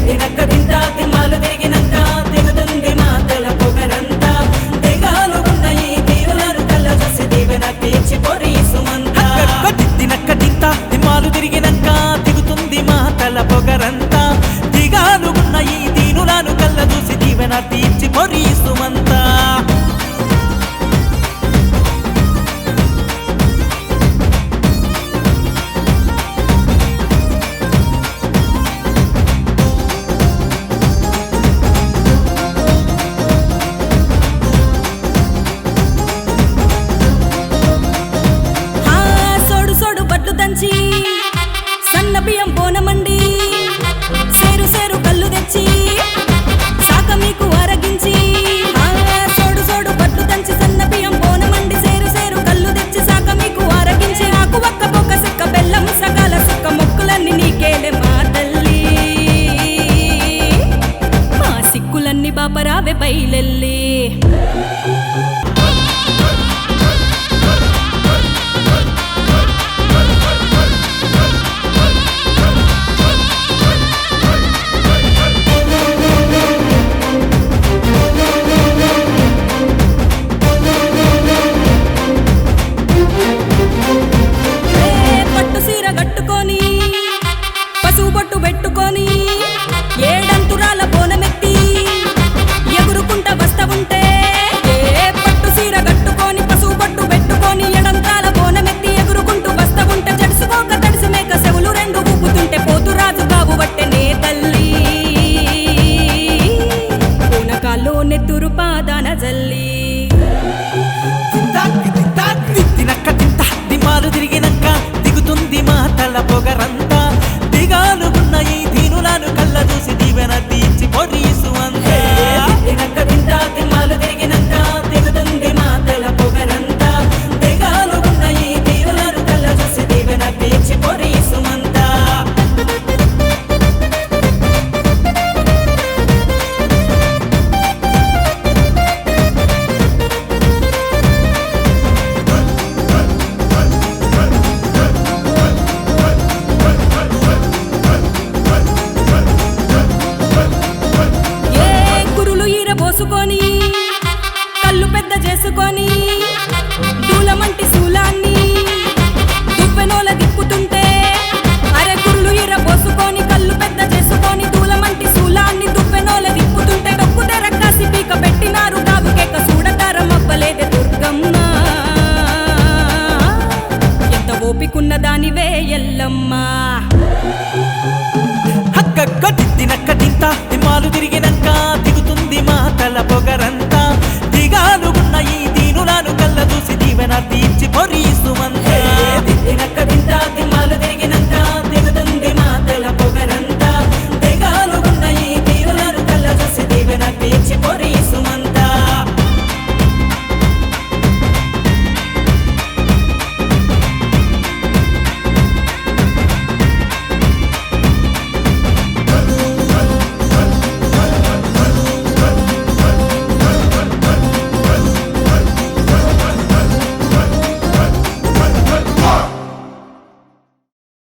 తినక్క తింటా తిమ్మాలు తిరిగినంత దిగుతుంది మాటల పొగరంతా దిగాలు ఉన్న ఈ తీరులను కళ్ళ చూసి దీవెన తీర్చి పొరి సుమంతా తినక్క తింటా తిమ్మాలు తిరిగినంత దిగుతుంది మాటల పొగరంతా దిగాలు ఉన్న ఈ తీరులను కళ్ళ చూసి దీవెన తీర్చి పొరి సుమంతా సన్న బియ్యం బోనమండి సేరు సేరు కళ్ళు తెచ్చి సాక మీకు అరగించి సోడు సోడు పట్టు దంచి సన్న బియ్యం బోనమండి సేరు సేరు కళ్ళు తెచ్చి సాక మీకు అరగించి నాకు ఒక్క పొక్క సిక్క బెల్లం సకాల సుక్క మొక్కులన్నీ నీకేలే మా తల్లి మా సిక్కులన్నీ బాపరావే బయలెల్లి పెట్టుకొని ఏడంతురాల బోనమెత్తి ఎగురుకుంటా వస్తా ఉంటే పట్టు సీర కట్టుకొని పసుపు పట్టు పెట్టుకొని ఏడంతాల బోనమెత్తి ఎగురుకుంటూ వస్తా ఉంటే జడుసుకోక తడిసి మేక చెవులు రెండు ఊపుతుంటే పోతు రాజు బాబు బట్టెనే తల్లి పూనకాల్లో నెత్తురు పాదాన జల్లి తినక్క తింటా దిమాలు తిరిగినక్క దిగుతుంది మా తల పొగరంతా దిగాలు ఉన్న ఈ దీనులను కళ్ళ చూసి దీవెన తీర్చి పొరీసు అంతే తినక్క తింటా తిమ్మాలు తిరిగినంత దిగుతుంది మా తల పొగరంతా దిగాలు ఉన్న ఈ దీనులను కళ్ళ చూసి దీవెన తీర్చి పొరీసు అంతా పోసుకొని కళ్ళు పెద్ద చేసుకొని దూలమంటి శూలాన్ని దువ్వెనోల దిప్పుతుంటే అరే కురులు ఈర పోసుకొని కళ్ళు పెద్ద చేసుకొని దూలమంటి శూలాన్ని దువ్వెనోల దిప్పుతుంటే డొక్కు తెర కాసి పీక పెట్టినారు కావుకేక చూడతారం అవ్వలేదే దుర్గమ్మ ఎంత ఓపికున్న దానివే ఎల్లమ్మ తినక్క తింటా